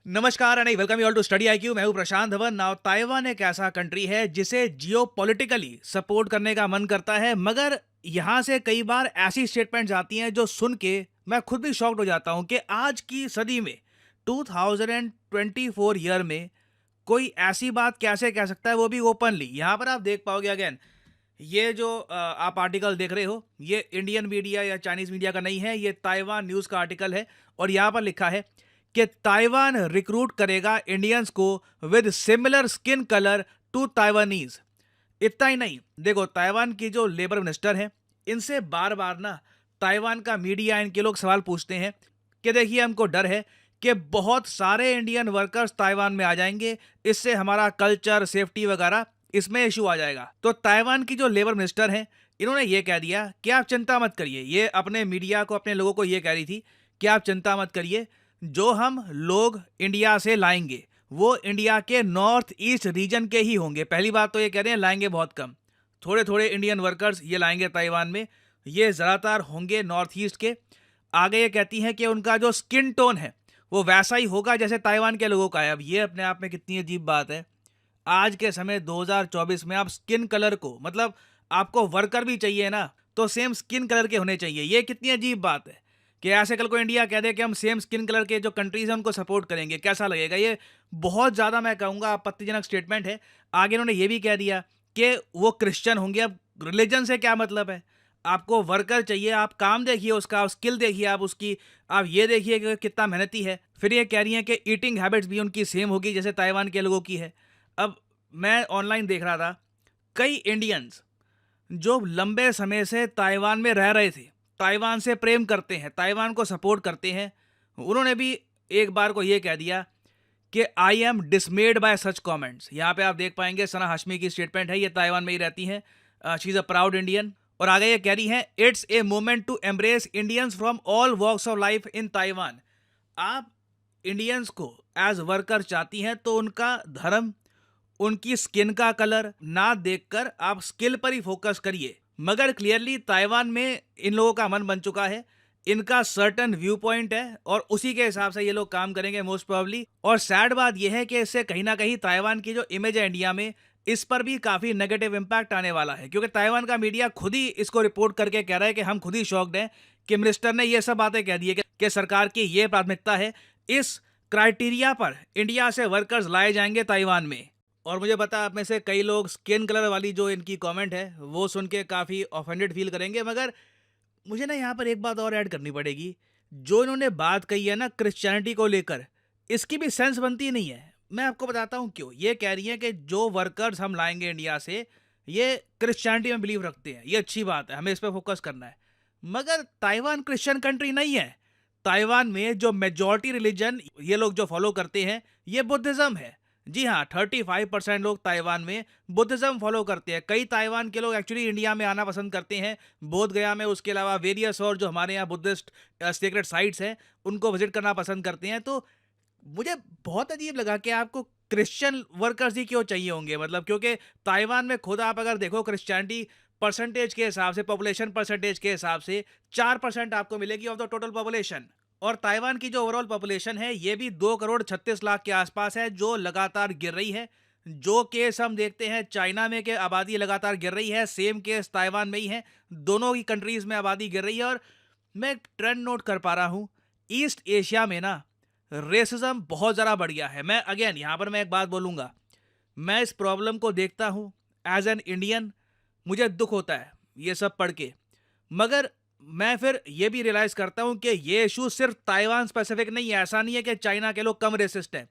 नमस्कार and welcome you all to study IQ. मैं हूं प्रशांत धवन। नाउ ताइवान एक ऐसा कंट्री है जिसे जियोपॉलिटिकली सपोर्ट करने का मन करता है, मगर यहां से कई बार ऐसी स्टेटमेंट्स आती हैं जो सुन के मैं खुद भी शॉक्ड हो जाता हूं कि आज की सदी में 2024 ईयर में कोई ऐसी बात कैसे कह सकता है, वो भी ओपनली। यहां पर आप देख पाओगे अगेन, ये जो आप आर्टिकल देख रहे हो, ये इंडियन मीडिया या चाइनीज मीडिया का नहीं है, ये ताइवान न्यूज़ का आर्टिकल है। और यहाँ पर लिखा है कि ताइवान रिक्रूट करेगा इंडियंस को with similar skin colour to Taiwanese. इतना ही नहीं, देखो ताइवान की जो लेबर मिनिस्टर है, इनसे बार बार ना ताइवान का मीडिया, इनके लोग सवाल पूछते हैं कि देखिए हमको डर है कि बहुत सारे इंडियन वर्कर्स ताइवान में आ जाएंगे, इससे हमारा कल्चर, सेफ्टी वगैरह इसमें इशू आ जाएगा। तो ताइवान की जो लेबर मिनिस्टर हैं, इन्होंने ये कह दिया कि आप चिंता मत करिए। ये अपने मीडिया को, अपने लोगों को ये कह रही थी कि आप चिंता मत करिए, जो हम लोग इंडिया से लाएंगे वो इंडिया के नॉर्थ ईस्ट रीजन के ही होंगे। पहली बात तो ये कह रहे हैं लाएंगे बहुत कम, थोड़े थोड़े इंडियन वर्कर्स ये लाएंगे ताइवान में, ये ज़्यादातर होंगे नॉर्थ ईस्ट के। आगे ये कहती हैं कि उनका जो स्किन टोन है वो वैसा ही होगा जैसे ताइवान के लोगों का है। अब ये अपने आप में कितनी अजीब बात है। आज के समय 2024 में आप स्किन कलर को, मतलब आपको वर्कर भी चाहिए ना, तो सेम स्किन कलर के होने चाहिए। ये कितनी अजीब बात है कि ऐसे कल को इंडिया कह दे कि हम सेम स्किन कलर के जो कंट्रीज हैं उनको सपोर्ट करेंगे। कैसा लगेगा? ये बहुत ज़्यादा, मैं कहूँगा, आपत्तिजनक स्टेटमेंट है। आगे उन्होंने ये भी कह दिया कि वो क्रिश्चियन होंगे। अब रिलीजन से क्या मतलब है? आपको वर्कर चाहिए, आप काम देखिए उसका, आप स्किल देखिए, आप उसकी, आप ये देखिए कि कितना मेहनती है। फिर ये कह रही हैं कि ईटिंग हैबिट्स भी उनकी सेम होगी जैसे ताइवान के लोगों की है। अब मैं ऑनलाइन देख रहा था, कई इंडियंस जो लंबे समय से ताइवान में रह रहे थे, ताइवान से प्रेम करते हैं, ताइवान को सपोर्ट करते हैं, उन्होंने भी एक बार को ये कह दिया कि I am डिसमेड bye such comments. यहाँ पे आप देख पाएंगे सना हाशमी की स्टेटमेंट है, ये ताइवान में ही रहती हैं, she is a proud Indian. और आगे ये कह रही हैं, it's a moment to embrace Indians from all walks of life in Taiwan. आप इंडियंस को एज वर्कर चाहती हैं तो उनका धर्म, उनकी स्किन का कलर ना देखकर आप स्किल पर ही फोकस करिए। मगर क्लियरली ताइवान में इन लोगों का मन बन चुका है, इनका सर्टन व्यू पॉइंट है और उसी के हिसाब से ये लोग काम करेंगे मोस्ट प्रोबेबली। और सैड बात यह है कि इससे कहीं ना कहीं ताइवान की जो इमेज है इंडिया में, इस पर भी काफ़ी नेगेटिव इम्पैक्ट आने वाला है, क्योंकि ताइवान का मीडिया खुद ही इसको रिपोर्ट करके कह रहा है कि हम खुद ही शॉक्ड हैं कि मिनिस्टर ने ये सब बातें कह दी है कि सरकार की ये प्राथमिकता है, इस क्राइटेरिया पर इंडिया से वर्कर्स लाए जाएंगे ताइवान में। और मुझे पता है आप में से कई लोग स्किन कलर वाली जो इनकी कमेंट है वो सुन के काफ़ी ऑफेंडेड फील करेंगे, मगर मुझे ना यहाँ पर एक बात और ऐड करनी पड़ेगी। जो इन्होंने बात कही है ना क्रिश्चियनिटी को लेकर, इसकी भी सेंस बनती नहीं है। मैं आपको बताता हूँ क्यों। ये कह रही हैं कि जो वर्कर्स हम लाएंगे इंडिया से, ये क्रिश्चियनिटी में बिलीव रखते हैं, ये अच्छी बात है, हमें इस पर फोकस करना है। मगर ताइवान क्रिश्चियन कंट्री नहीं है। ताइवान में जो मेजॉरिटी रिलीजन ये लोग जो फॉलो करते हैं, ये बुद्धिज़्म है। जी हाँ, 35% लोग ताइवान में बुद्धिज़्म फॉलो करते हैं। कई ताइवान के लोग एक्चुअली इंडिया में आना पसंद करते हैं, बोध गया में, उसके अलावा वेरियस और जो हमारे यहाँ बुद्धिस्ट सीक्रेट साइट्स हैं उनको विजिट करना पसंद करते हैं। तो मुझे बहुत अजीब लगा कि आपको क्रिश्चियन वर्कर्स ही क्यों चाहिए होंगे, मतलब क्योंकि ताइवान में खुद आप अगर देखो क्रिश्चियनिटी परसेंटेज के हिसाब से, पॉपुलेशन परसेंटेज के हिसाब से 4% आपको मिलेगी ऑफ द टोटल पॉपुलेशन। और ताइवान की जो ओवरऑल पॉपुलेशन है ये भी 2 करोड़ 36 लाख के आसपास है, जो लगातार गिर रही है। जो केस हम देखते हैं चाइना में कि आबादी लगातार गिर रही है, सेम केस ताइवान में ही है। दोनों ही कंट्रीज में आबादी गिर रही है। और मैं एक ट्रेंड नोट कर पा रहा हूँ, ईस्ट एशिया में ना रेसिज्म बहुत ज़्यादा बढ़ गया है। मैं अगेन यहाँ पर मैं एक बात बोलूँगा, मैं इस प्रॉब्लम को देखता हूँ एज एन इंडियन, मुझे दुख होता है ये सब पढ़ के। मगर मैं फिर ये भी रियलाइज़ करता हूँ कि ये इशू सिर्फ ताइवान स्पेसिफिक नहीं है। ऐसा नहीं है कि चाइना के लोग कम रेसिस्ट हैं।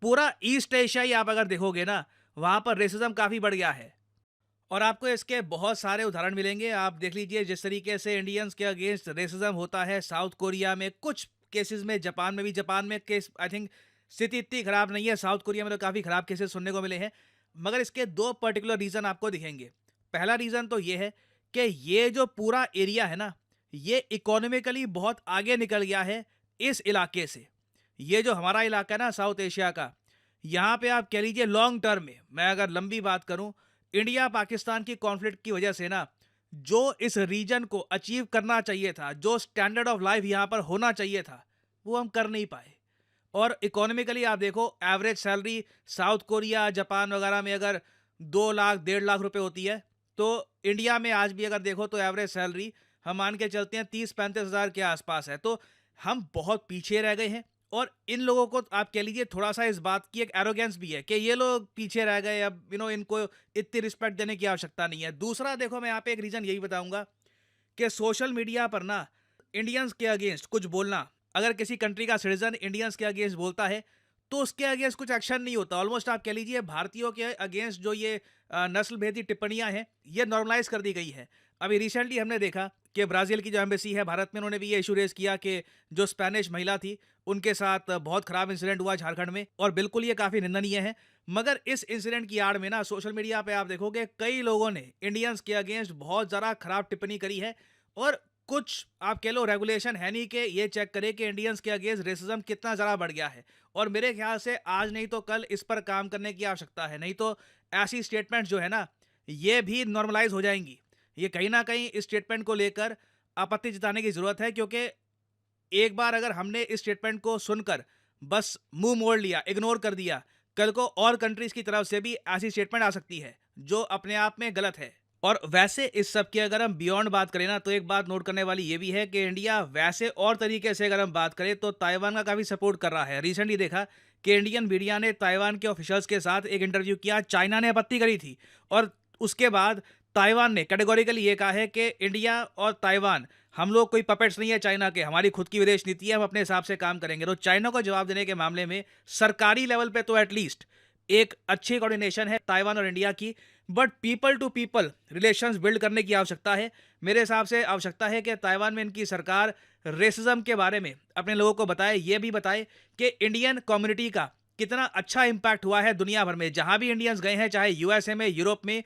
पूरा ईस्ट एशिया ही आप अगर देखोगे ना, वहाँ पर रेसिज्म काफ़ी बढ़ गया है। और आपको इसके बहुत सारे उदाहरण मिलेंगे। आप देख लीजिए जिस तरीके से इंडियंस के अगेंस्ट रेसिज्म होता है साउथ कोरिया में, कुछ केसेस में जापान में भी। जापान में केस आई थिंक स्थिति इतनी ख़राब नहीं है, साउथ कोरिया में तो काफ़ी ख़राब केसेस सुनने को मिले हैं। मगर इसके दो पर्टिकुलर रीज़न आपको दिखेंगे। पहला रीज़न तो ये है कि ये जो पूरा एरिया है ना, ये इकोनॉमिकली बहुत आगे निकल गया है इस इलाके से। ये जो हमारा इलाका है ना साउथ एशिया का, यहाँ पे आप कह लीजिए लॉन्ग टर्म में, मैं अगर लंबी बात करूँ, इंडिया पाकिस्तान की कॉन्फ्लिक्ट की वजह से ना, जो इस रीजन को अचीव करना चाहिए था, जो स्टैंडर्ड ऑफ लाइफ यहाँ पर होना चाहिए था, वो हम कर नहीं पाए। और इकोनॉमिकली आप देखो, average salary south Korea, Japan वगैरह में अगर 2 लाख, 1.5 लाख रुपए होती है, तो इंडिया में आज भी अगर देखो तो एवरेज सैलरी हम मान के चलते हैं 30-35 हज़ार के आसपास है। तो हम बहुत पीछे रह गए हैं और इन लोगों को आप कह लीजिए थोड़ा-सा इस बात की एक एरोगेंस भी है कि ये लोग पीछे रह गए, अब इनको इतनी रिस्पेक्ट देने की आवश्यकता नहीं है। दूसरा देखो, मैं यहाँ पे एक रीज़न यही बताऊँगा कि सोशल मीडिया पर ना इंडियंस के अगेंस्ट कुछ बोलना, अगर किसी कंट्री का सिटीजन इंडियंस के अगेंस्ट बोलता है तो उसके अगेंस्ट कुछ एक्शन नहीं होता। ऑलमोस्ट आप कह लीजिए भारतीयों के अगेंस्ट जो ये नस्ल भेदी टिप्पणियां हैं, ये नॉर्मलाइज कर दी गई है। अभी रिसेंटली हमने देखा कि ब्राजील की जो एम्बेसी है भारत में, उन्होंने भी ये इशू रेज किया कि जो स्पेनिश महिला थी उनके साथ बहुत खराब इंसिडेंट हुआ झारखंड में, और बिल्कुल ये काफ़ी निंदनीय है। मगर इस इंसिडेंट की आड़ में ना सोशल मीडिया पे आप देखोगे कई लोगों ने इंडियंस के अगेंस्ट बहुत ज़्यादा खराब टिप्पणी करी है। और कुछ आप कह लो रेगुलेशन है नहीं कि ये चेक करे कि इंडियंस के अगेंस्ट रेसिज्म कितना ज़्यादा बढ़ गया है। और मेरे ख्याल से आज नहीं तो कल इस पर काम करने की आवश्यकता है, नहीं तो ऐसी स्टेटमेंट जो है ना ये भी नॉर्मलाइज हो जाएंगी। ये कहीं ना कहीं इस स्टेटमेंट को लेकर आपत्ति जताने की ज़रूरत है, क्योंकि एक बार अगर हमने इस स्टेटमेंट को सुनकर बस मुंह मोड़ लिया, इग्नोर कर दिया, कल को और कंट्रीज की तरफ से भी ऐसी स्टेटमेंट आ सकती है जो अपने आप में गलत है। और वैसे इस सब की अगर हम बियॉन्ड बात करें ना, तो एक बात नोट करने वाली ये भी है कि इंडिया वैसे और तरीके से अगर हम बात करें तो ताइवान का काफ़ी सपोर्ट कर रहा है। रिसेंटली देखा कि इंडियन मीडिया ने ताइवान के ऑफिशियल्स के साथ एक इंटरव्यू किया, चाइना ने आपत्ति करी थी और उसके बाद ताइवान ने कैटेगोरिकली ये कहा है कि इंडिया और ताइवान, हम लोग कोई पपेट्स नहीं है चाइना के, हमारी खुद की विदेश नीति है, हम अपने हिसाब से काम करेंगे। तो चाइना को जवाब देने के मामले में सरकारी लेवल पे तो एटलीस्ट एक अच्छी कोऑर्डिनेशन है ताइवान और इंडिया की, but people to people relations build करने की आवश्यकता है। मेरे हिसाब से आवश्यकता है कि ताइवान में इनकी सरकार रेसिज्म के बारे में अपने लोगों को बताए, ये भी बताए कि इंडियन कम्युनिटी का कितना अच्छा इंपैक्ट हुआ है दुनिया भर में। जहां भी इंडियंस गए हैं, चाहे यूएसए में, यूरोप में,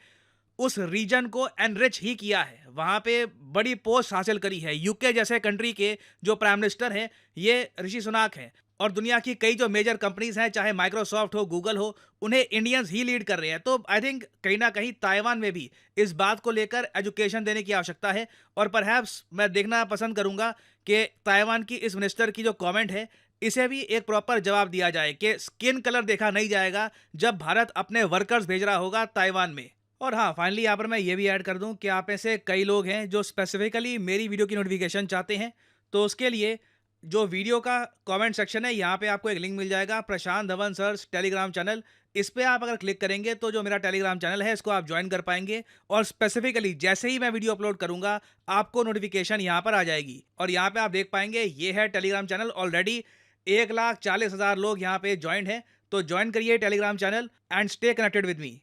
उस रीजन को एनरिच ही किया है, वहां पे बड़ी पोस्ट हासिल करी है। यूके जैसे कंट्री के जो प्राइम मिनिस्टर हैं ये ऋषि सुनाक हैं, और दुनिया की कई जो मेजर कंपनीज हैं, चाहे माइक्रोसॉफ्ट हो, गूगल हो, उन्हें इंडियंस ही लीड कर रहे हैं। तो आई थिंक कहीं ना कहीं ताइवान में भी इस बात को लेकर एजुकेशन देने की आवश्यकता है। और परहैप्स मैं देखना पसंद करूंगा कि ताइवान की इस मिनिस्टर की जो कमेंट है इसे भी एक प्रॉपर जवाब दिया जाए कि स्किन कलर देखा नहीं जाएगा जब भारत अपने वर्कर्स भेज रहा होगा ताइवान में। और हाँ, फाइनली यहाँ पर मैं ये भी ऐड कर दूं कि आप में से कई लोग हैं जो स्पेसिफिकली मेरी वीडियो की नोटिफिकेशन चाहते हैं, तो उसके लिए जो वीडियो का कमेंट सेक्शन है यहाँ पे आपको एक लिंक मिल जाएगा, प्रशांत धवन सर टेलीग्राम चैनल। इस पे आप अगर क्लिक करेंगे तो जो मेरा टेलीग्राम चैनल है इसको आप ज्वाइन कर पाएंगे, और स्पेसिफिकली जैसे ही मैं वीडियो अपलोड करूंगा आपको नोटिफिकेशन यहाँ पर आ जाएगी। और यहाँ पे आप देख पाएंगे ये है टेलीग्राम चैनल। ऑलरेडी 1,40,000 लोग यहाँ पे ज्वाइंट हैं, तो ज्वाइन करिए Telegram channel and stay connected with me.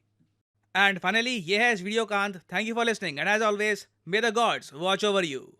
And finally ये है इस वीडियो का अंत। Thank you for listening and as always may the gods watch over you.